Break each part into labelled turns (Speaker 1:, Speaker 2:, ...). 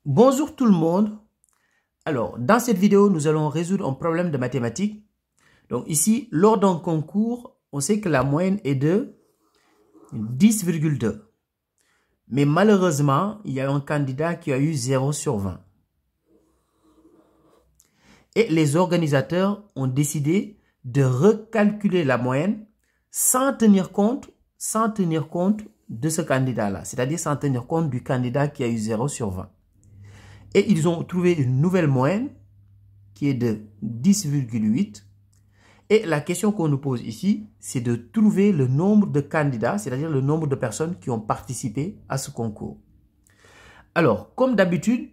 Speaker 1: Bonjour tout le monde. Alors, dans cette vidéo, nous allons résoudre un problème de mathématiques. Donc ici, lors d'un concours, on sait que la moyenne est de 10,2. Mais malheureusement, il y a un candidat qui a eu 0 sur 20. Et les organisateurs ont décidé de recalculer la moyenne sans tenir compte de ce candidat-là. C'est-à-dire sans tenir compte du candidat qui a eu 0 sur 20. Et ils ont trouvé une nouvelle moyenne qui est de 10,8. Et la question qu'on nous pose ici, c'est de trouver le nombre de candidats, c'est-à-dire le nombre de personnes qui ont participé à ce concours. Alors, comme d'habitude,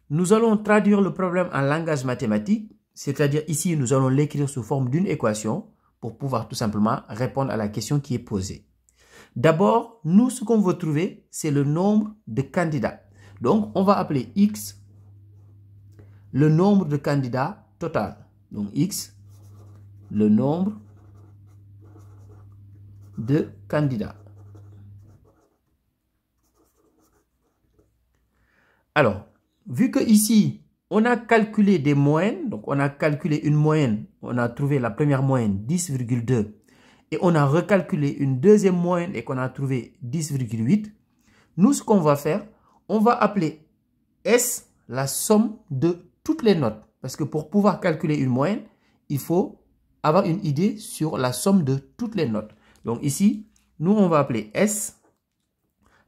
Speaker 1: nous allons traduire le problème en langage mathématique, c'est-à-dire ici, nous allons l'écrire sous forme d'une équation pour pouvoir tout simplement répondre à la question qui est posée. D'abord, nous, ce qu'on veut trouver, c'est le nombre de candidats. Donc, on va appeler X le nombre de candidats total. Donc, X, le nombre de candidats. Alors, vu que ici, on a calculé des moyennes, donc on a calculé une moyenne, on a trouvé la première moyenne 10,2 et on a recalculé une deuxième moyenne et qu'on a trouvé 10,8, nous, ce qu'on va faire, on va appeler S la somme de toutes les notes. Parce que pour pouvoir calculer une moyenne, il faut avoir une idée sur la somme de toutes les notes. Donc ici, nous, on va appeler S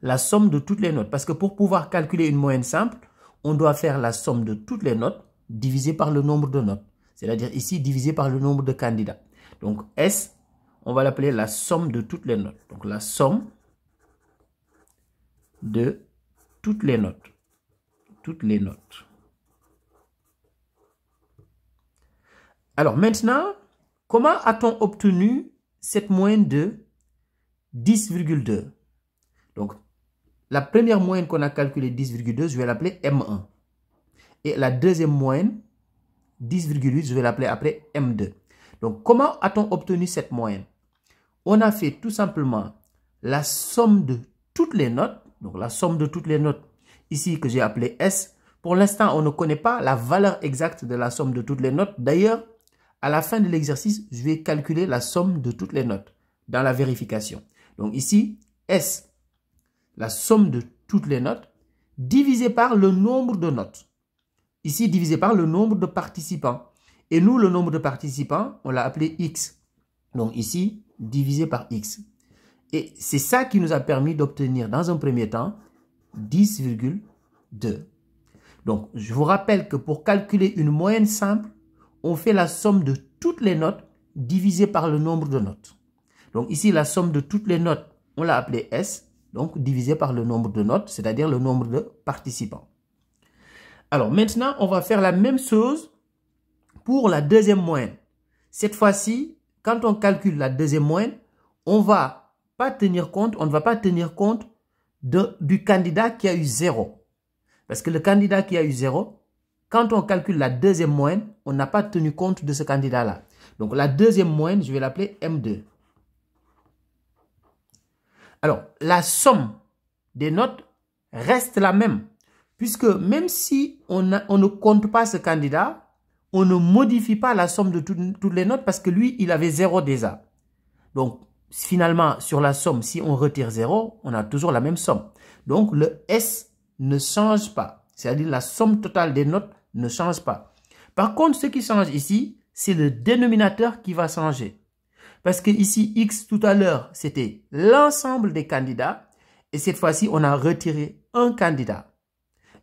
Speaker 1: la somme de toutes les notes. Parce que pour pouvoir calculer une moyenne simple, on doit faire la somme de toutes les notes divisé par le nombre de notes. C'est-à-dire ici, divisé par le nombre de candidats. Donc S, on va l'appeler la somme de toutes les notes. Donc la somme de toutes les notes. Toutes les notes. Alors maintenant, comment a-t-on obtenu cette moyenne de 10,2? Donc, la première moyenne qu'on a calculée, 10,2, je vais l'appeler M1. Et la deuxième moyenne, 10,8, je vais l'appeler après M2. Donc, comment a-t-on obtenu cette moyenne? On a fait tout simplement la somme de toutes les notes. Donc, la somme de toutes les notes ici que j'ai appelée S. Pour l'instant, on ne connaît pas la valeur exacte de la somme de toutes les notes. D'ailleurs, à la fin de l'exercice, je vais calculer la somme de toutes les notes dans la vérification. Donc ici, S, la somme de toutes les notes, divisé par le nombre de notes. Ici, divisé par le nombre de participants. Et nous, le nombre de participants, on l'a appelé X. Donc ici, divisé par X. Et c'est ça qui nous a permis d'obtenir dans un premier temps 10,2. Donc, je vous rappelle que pour calculer une moyenne simple, on fait la somme de toutes les notes divisée par le nombre de notes. Donc ici, la somme de toutes les notes, on l'a appelée S, donc divisé par le nombre de notes, c'est-à-dire le nombre de participants. Alors maintenant, on va faire la même chose pour la deuxième moyenne. Cette fois-ci, quand on calcule la deuxième moyenne, on ne va pas tenir compte du candidat qui a eu 0. Parce que le candidat qui a eu 0, quand on calcule la deuxième moyenne, on n'a pas tenu compte de ce candidat-là. Donc, la deuxième moyenne, je vais l'appeler M2. Alors, la somme des notes reste la même. Puisque même si on ne compte pas ce candidat, on ne modifie pas la somme de toutes les notes parce que lui, il avait 0 déjà. Donc, finalement, sur la somme, si on retire 0, on a toujours la même somme. Donc, le S ne change pas. C'est-à-dire la somme totale des notes ne change pas. Par contre, ce qui change ici, c'est le dénominateur qui va changer. Parce que ici, X tout à l'heure, c'était l'ensemble des candidats. Et cette fois-ci, on a retiré un candidat.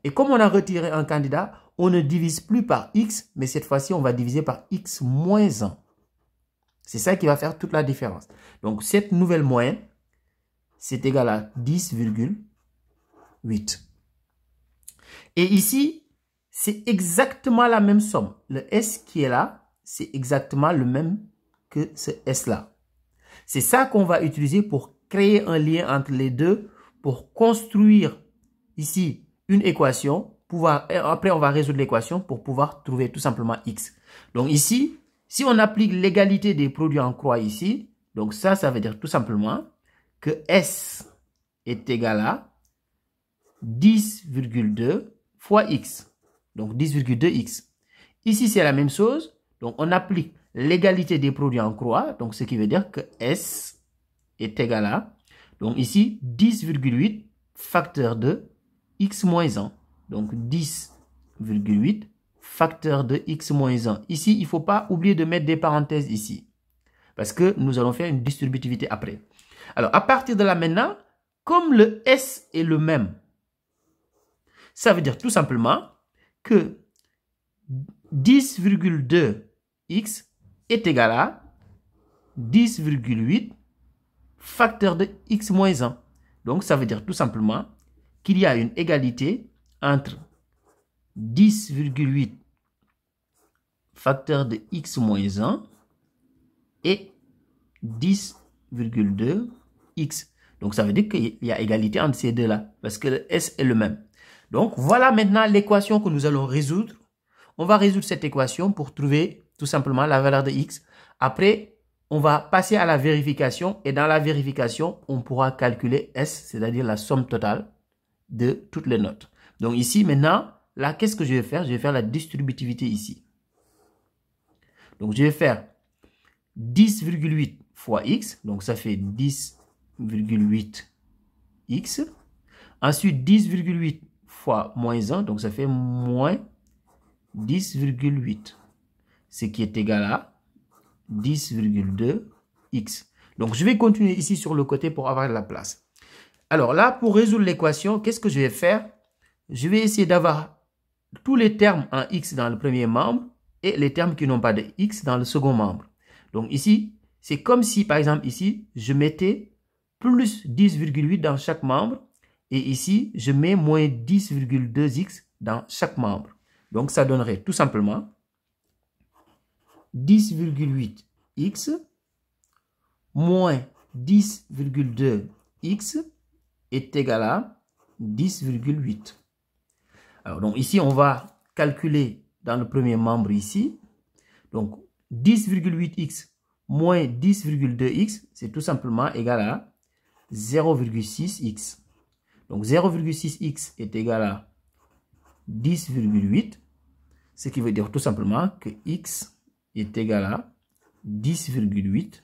Speaker 1: Et comme on a retiré un candidat, on ne divise plus par X, mais cette fois-ci, on va diviser par X moins 1. C'est ça qui va faire toute la différence. Donc, cette nouvelle moyenne, c'est égal à 10,8. Et ici, c'est exactement la même somme. Le S qui est là, c'est exactement le même que ce S-là. C'est ça qu'on va utiliser pour créer un lien entre les deux, pour construire ici une équation. Après, on va résoudre l'équation pour pouvoir trouver tout simplement X. Donc ici, si on applique l'égalité des produits en croix ici, donc ça veut dire tout simplement que S est égal à 10,2 fois x. Donc 10,2x. Ici, c'est la même chose. Donc, on applique l'égalité des produits en croix. Donc, ce qui veut dire que S est égal à, donc ici, 10,8 facteur de x moins 1. Donc, 10,8 facteur de x moins 1. Ici, il ne faut pas oublier de mettre des parenthèses ici. Parce que nous allons faire une distributivité après. Alors, à partir de là maintenant, comme le S est le même, ça veut dire tout simplement que 10,2x est égal à 10,8 facteur de x moins 1. Donc, ça veut dire tout simplement qu'il y a une égalité entre 10,8 facteur de x moins 1 et 10,2x. Donc, ça veut dire qu'il y a égalité entre ces deux-là, parce que le S est le même. Donc, voilà maintenant l'équation que nous allons résoudre. On va résoudre cette équation pour trouver tout simplement la valeur de x. Après, on va passer à la vérification. Et dans la vérification, on pourra calculer S, c'est-à-dire la somme totale de toutes les notes. Donc ici, maintenant, là, qu'est-ce que je vais faire? Je vais faire la distributivité ici. Donc, je vais faire 10,8 fois x. Donc, ça fait 10,8x. Ensuite, 10,8 fois moins 1. Donc, ça fait moins 10,8. Ce qui est égal à 10,2x. Donc, je vais continuer ici sur le côté pour avoir de la place. Alors là, pour résoudre l'équation, qu'est-ce que je vais faire? Je vais essayer d'avoir tous les termes en x dans le premier membre et les termes qui n'ont pas de x dans le second membre. Donc ici, c'est comme si, par exemple, ici, je mettais plus 10,8 dans chaque membre. Et ici, je mets moins 10,2x dans chaque membre. Donc, ça donnerait tout simplement 10,8x moins 10,2x est égal à 10,8. Alors, donc ici, on va calculer dans le premier membre ici. Donc, 10,8x moins 10,2x, c'est tout simplement égal à 0,6x. Donc, 0,6x est égal à 10,8, ce qui veut dire tout simplement que x est égal à 10,8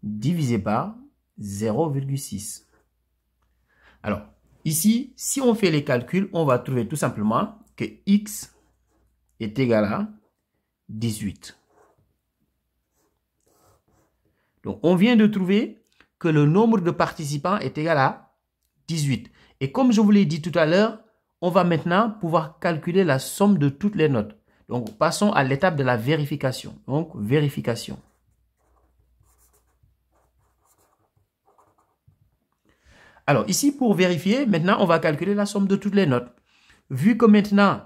Speaker 1: divisé par 0,6. Alors, ici, si on fait les calculs, on va trouver tout simplement que x est égal à 18. Donc, on vient de trouver que le nombre de participants est égal à 18. Et comme je vous l'ai dit tout à l'heure, on va maintenant pouvoir calculer la somme de toutes les notes. Donc, passons à l'étape de la vérification. Donc, vérification. Alors, ici, pour vérifier, maintenant, on va calculer la somme de toutes les notes. Vu que maintenant,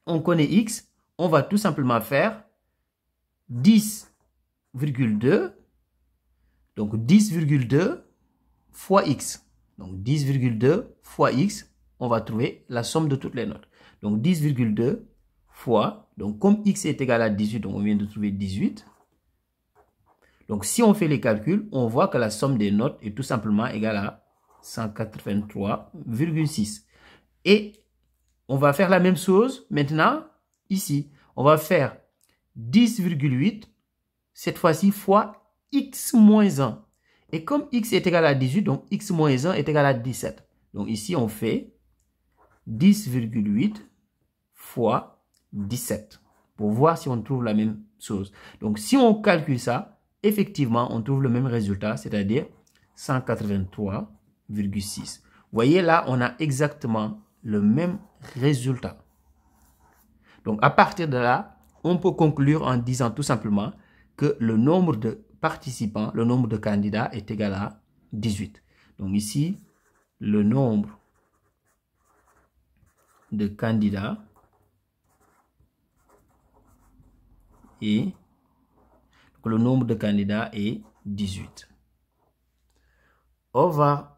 Speaker 1: on connaît x, on va tout simplement faire 10,2. Donc, 10,2 fois x. Donc, 10,2 fois x, on va trouver la somme de toutes les notes. Donc, 10,2 fois, donc comme x est égal à 18, donc on vient de trouver 18. Donc, si on fait les calculs, on voit que la somme des notes est tout simplement égale à 183,6. Et on va faire la même chose maintenant ici. On va faire 10,8, cette fois-ci, fois x moins 1. Et comme x est égal à 18, donc x moins 1 est égal à 17. Donc ici, on fait 10,8 fois 17 pour voir si on trouve la même chose. Donc, si on calcule ça, effectivement, on trouve le même résultat, c'est-à-dire 183,6. Vous voyez, là, on a exactement le même résultat. Donc, à partir de là, on peut conclure en disant tout simplement que le nombre de participants, le nombre de candidats est égal à 18. Donc ici, le nombre de candidats est, le nombre de candidats est 18. Au revoir.